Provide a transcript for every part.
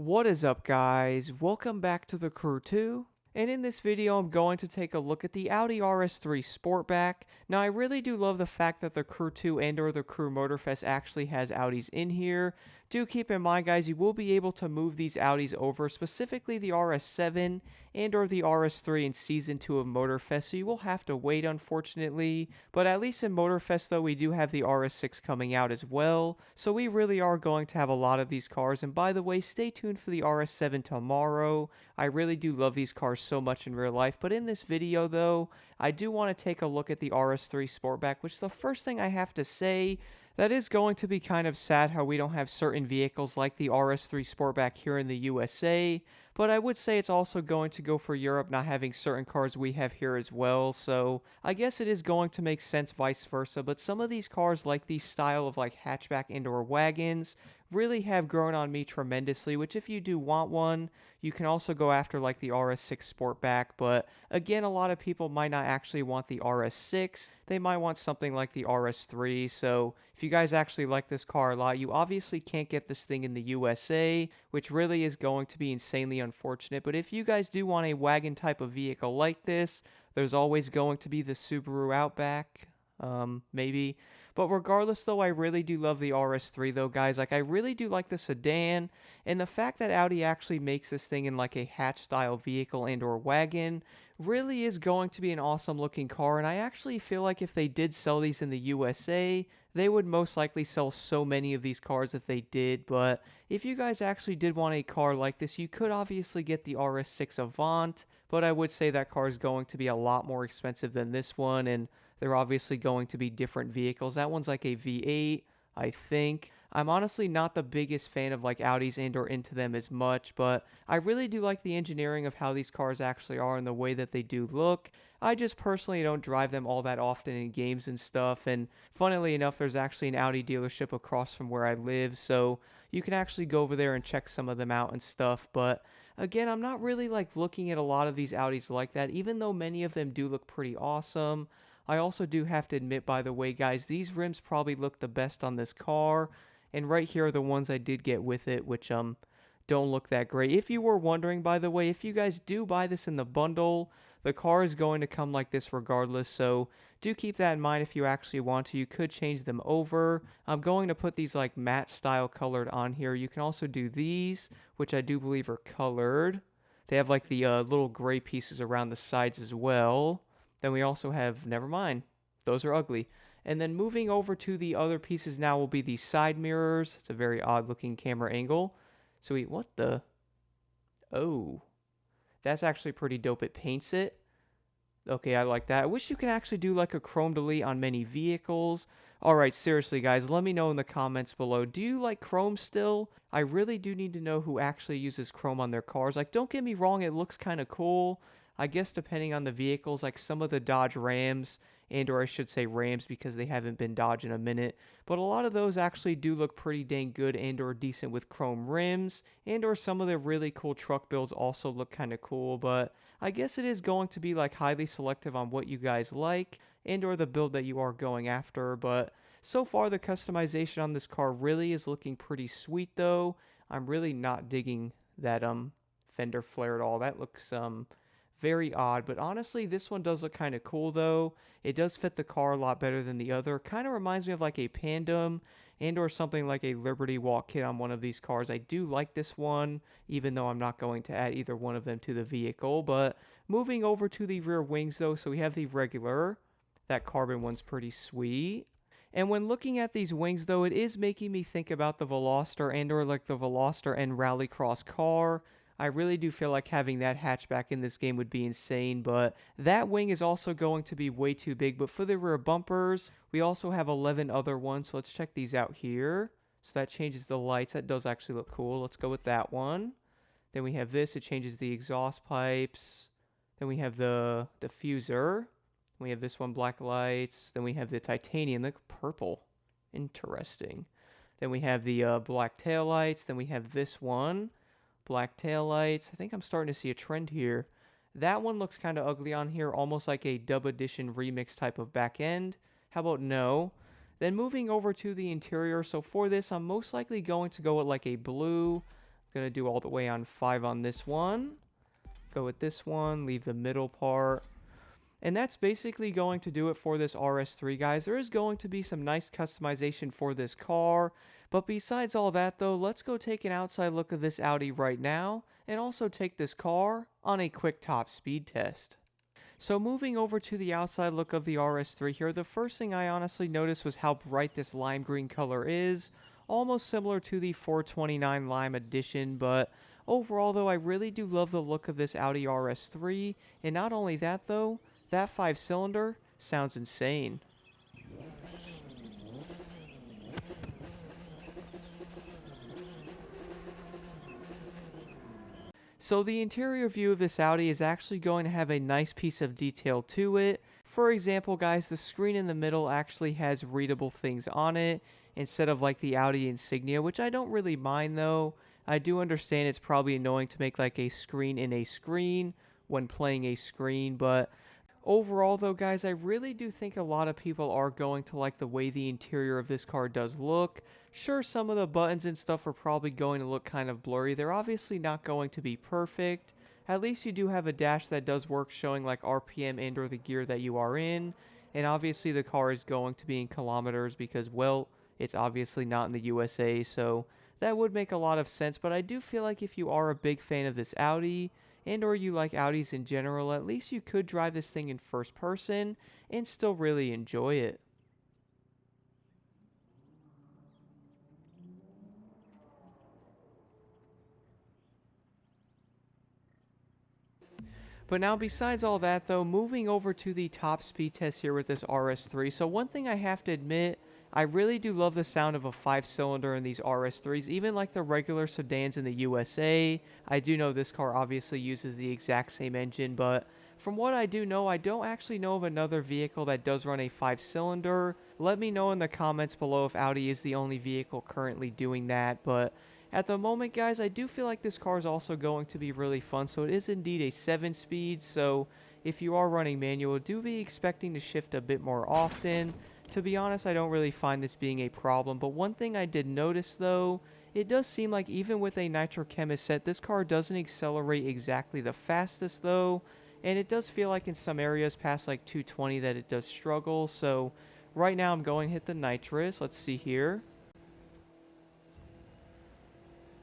What is up, guys? Welcome back to the Crew 2. And in this video, I'm going to take a look at the Audi RS3 Sportback. Now, I really do love the fact that the Crew 2 and or the Crew Motorfest actually has Audis in here. Do keep in mind, guys, you will be able to move these Audis over, specifically the RS7 and or the RS3 in Season 2 of Motorfest, so you will have to wait, unfortunately. But at least in Motorfest, though, we do have the RS6 coming out as well, so we really are going to have a lot of these cars. And by the way, stay tuned for the RS7 tomorrow. I really do love these cars so much in real life, but in this video, though, I do want to take a look at the RS3 Sportback, which the first thing I have to say, that is going to be kind of sad how we don't have certain vehicles like the RS3 Sportback here in the USA, but I would say it's also going to go for Europe not having certain cars we have here as well, so I guess it is going to make sense vice versa. But some of these cars, like the style of like hatchback and/or wagons, really have grown on me tremendously, which if you do want one, you can also go after like the RS6 Sportback, but again, a lot of people might not actually want the RS6. They might want something like the RS3. So if you guys actually like this car a lot, you obviously can't get this thing in the USA, which really is going to be insanely unfortunate. But if you guys do want a wagon type of vehicle like this, there's always going to be the Subaru Outback, maybe. But regardless, though, I really do love the RS3, though, guys. Like, I really do like the sedan, and the fact that Audi actually makes this thing in like a hatch-style vehicle and/or wagon really is going to be an awesome-looking car. And I actually feel like if they did sell these in the USA, they would most likely sell so many of these cars if they did. But if you guys actually did want a car like this, you could obviously get the RS6 Avant, but I would say that car is going to be a lot more expensive than this one, and they're obviously going to be different vehicles. That one's like a V8, I think. I'm honestly not the biggest fan of like Audis and or into them as much, but I really do like the engineering of how these cars actually are and the way that they do look. I just personally don't drive them all that often in games and stuff, and funnily enough, there's actually an Audi dealership across from where I live, so you can actually go over there and check some of them out and stuff. But again, I'm not really like looking at a lot of these Audis like that, even though many of them do look pretty awesome. I also do have to admit, by the way, guys, these rims probably look the best on this car. And right here are the ones I did get with it, which don't look that great. If you were wondering, by the way, if you guys do buy this in the bundle, the car is going to come like this regardless. So do keep that in mind if you actually want to. You could change them over. I'm going to put these like matte style colored on here. You can also do these, which I do believe are colored. They have like the little gray pieces around the sides as well. Then we also have, never mind, those are ugly. And then moving over to the other pieces now will be the side mirrors. It's a very odd looking camera angle. So what the? Oh, that's actually pretty dope. It paints it. Okay, I like that. I wish you could actually do like a chrome delete on many vehicles. Alright, seriously guys, let me know in the comments below. Do you like chrome still? I really do need to know who actually uses chrome on their cars. Like, don't get me wrong, it looks kind of cool. I guess depending on the vehicles, like some of the Dodge Rams, and or I should say Rams because they haven't been Dodge in a minute, but a lot of those actually do look pretty dang good and or decent with chrome rims, and or some of the really cool truck builds also look kind of cool. But I guess it is going to be like highly selective on what you guys like and or the build that you are going after. But so far the customization on this car really is looking pretty sweet, though. I'm really not digging that fender flare at all. That looks very odd, but honestly this one does look kind of cool, though. It does fit the car a lot better than the other. Kind of reminds me of like a Pandem and or something like a Liberty Walk kit on one of these cars. I do like this one, even though I'm not going to add either one of them to the vehicle. But moving over to the rear wings, though, so we have the regular. That carbon one's pretty sweet. And when looking at these wings, though, it is making me think about the Veloster and or like the Veloster and Rallycross car. I really do feel like having that hatchback in this game would be insane, but that wing is also going to be way too big. But for the rear bumpers, we also have 11 other ones, so let's check these out here. So that changes the lights. That does actually look cool. Let's go with that one. Then we have this. It changes the exhaust pipes. Then we have the diffuser. We have this one, black lights. Then we have the titanium, look purple. Interesting. Then we have the black tail lights. Then we have this one, black tail lights. I think I'm starting to see a trend here. That one looks kind of ugly on here, almost like a dub edition remix type of back end. How about no? Then moving over to the interior. So for this, I'm most likely going to go with like a blue, Gonna do all the way on 5 on this one. Go with this one, leave the middle part. And that's basically going to do it for this RS3, guys. There is going to be some nice customization for this car. But besides all that, though, let's go take an outside look of this Audi right now, and also take this car on a quick top speed test. So moving over to the outside look of the RS3 here, the first thing I honestly noticed was how bright this lime green color is. Almost similar to the 429 Lime Edition, but overall though, I really do love the look of this Audi RS3. And not only that though, that 5-cylinder sounds insane. So the interior view of this Audi is actually going to have a nice piece of detail to it. For example, guys, the screen in the middle actually has readable things on it instead of like the Audi Insignia, which I don't really mind though. I do understand it's probably annoying to make like a screen in a screen when playing a screen, but overall though, guys, I really do think a lot of people are going to like the way the interior of this car does look. Sure, some of the buttons and stuff are probably going to look kind of blurry. They're obviously not going to be perfect. At least you do have a dash that does work, showing like RPM and or the gear that you are in. And obviously the car is going to be in kilometers because, well, it's obviously not in the USA, so that would make a lot of sense. But I do feel like if you are a big fan of this Audi, and or you like Audis in general, at least you could drive this thing in first person and still really enjoy it. But now besides all that though, moving over to the top speed test here with this RS3. So one thing I have to admit, I really do love the sound of a 5-cylinder in these RS3s, even like the regular sedans in the USA. I do know this car obviously uses the exact same engine, but from what I do know, I don't actually know of another vehicle that does run a 5-cylinder. Let me know in the comments below if Audi is the only vehicle currently doing that, but at the moment, guys, I do feel like this car is also going to be really fun. So it is indeed a 7-speed. So if you are running manual, do be expecting to shift a bit more often. To be honest, I don't really find this being a problem. But one thing I did notice, though, it does seem like even with a Nitro Chemist set, this car doesn't accelerate exactly the fastest, though. And it does feel like in some areas past like 220 that it does struggle. So right now I'm going to hit the nitrous. Let's see here.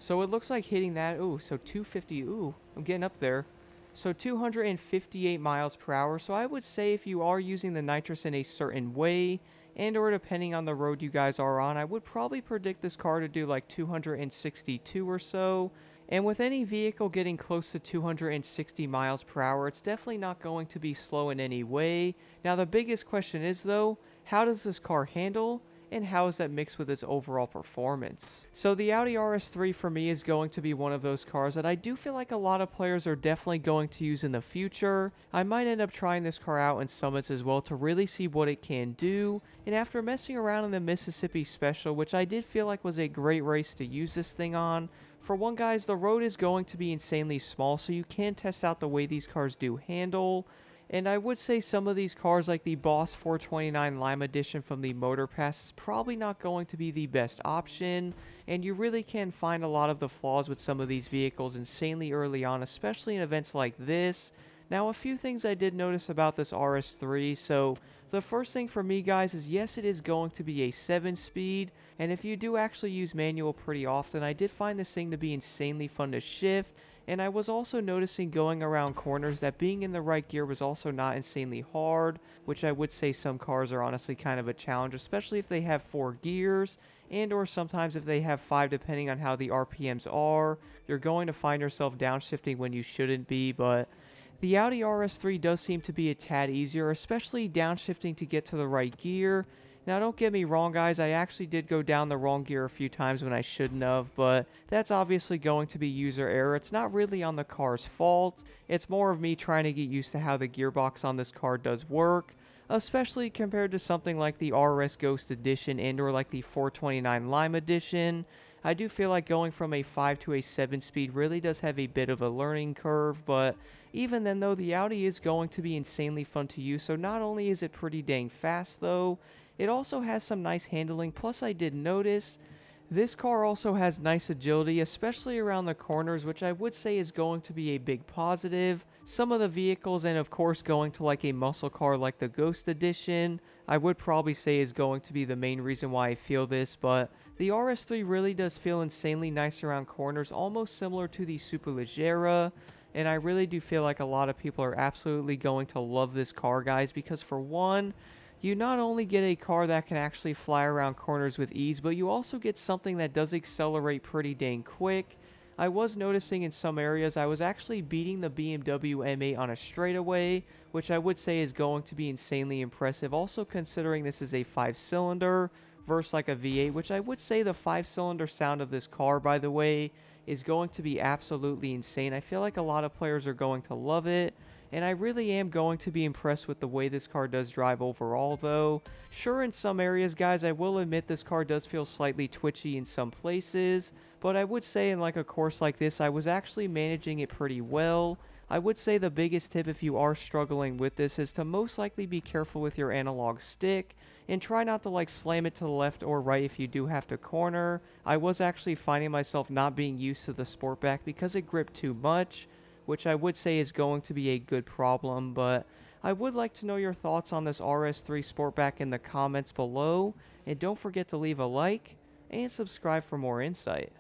So it looks like hitting that, ooh, so 250, ooh, I'm getting up there. So 258 miles per hour. So I would say if you are using the nitrous in a certain way, and or depending on the road you guys are on, I would probably predict this car to do like 262 or so. And with any vehicle getting close to 260 miles per hour, it's definitely not going to be slow in any way. Now the biggest question is though, how does this car handle? And how is that mixed with its overall performance? So the Audi RS3 for me is going to be one of those cars that I do feel like a lot of players are definitely going to use in the future. I might end up trying this car out in summits as well to really see what it can do. And after messing around in the Mississippi Special, which I did feel like was a great race to use this thing on, for one, guys, the road is going to be insanely small, so you can test out the way these cars do handle. And I would say some of these cars like the Boss 429 Lime Edition from the Motor Pass is probably not going to be the best option, and you really can find a lot of the flaws with some of these vehicles insanely early on, especially in events like this. Now, a few things I did notice about this RS3. So the first thing for me, guys, is yes, it is going to be a 7-speed, and if you do actually use manual pretty often, I did find this thing to be insanely fun to shift. And I was also noticing going around corners that being in the right gear was also not insanely hard, which I would say some cars are honestly kind of a challenge, especially if they have 4 gears, and or sometimes if they have 5 depending on how the RPMs are. You're going to find yourself downshifting when you shouldn't be, but the Audi RS3 does seem to be a tad easier, especially downshifting to get to the right gear. Now, don't get me wrong, guys, I actually did go down the wrong gear a few times when I shouldn't have, but that's obviously going to be user error. It's not really on the car's fault. It's more of me trying to get used to how the gearbox on this car does work, especially compared to something like the RS Ghost Edition and or like the 429 Lime Edition. I do feel like going from a 5 to a 7 speed really does have a bit of a learning curve, but even then though, the Audi is going to be insanely fun to use. So not only is it pretty dang fast though, it also has some nice handling. Plus I did notice This car also has nice agility, especially around the corners, which I would say is going to be a big positive. Some of the vehicles, and of course going to like a muscle car like the Ghost Edition, I would probably say is going to be the main reason why I feel this, but the RS3 really does feel insanely nice around corners, almost similar to the Superleggera, and I really do feel like a lot of people are absolutely going to love this car, guys, because for one, you not only get a car that can actually fly around corners with ease, but you also get something that does accelerate pretty dang quick. I was noticing in some areas I was actually beating the BMW M8 on a straightaway, which I would say is going to be insanely impressive. Also considering this is a 5-cylinder versus like a V8, which I would say the 5-cylinder sound of this car, by the way, is going to be absolutely insane. I feel like a lot of players are going to love it. And I really am going to be impressed with the way this car does drive overall, though. Sure, in some areas, guys, I will admit this car does feel slightly twitchy in some places, but I would say in like a course like this, I was actually managing it pretty well. I would say the biggest tip if you are struggling with this is to most likely be careful with your analog stick and try not to like slam it to the left or right if you do have to corner. I was actually finding myself not being used to the Sportback because it gripped too much, which I would say is going to be a good problem, but I would like to know your thoughts on this RS3 Sportback in the comments below, and don't forget to leave a like and subscribe for more insight.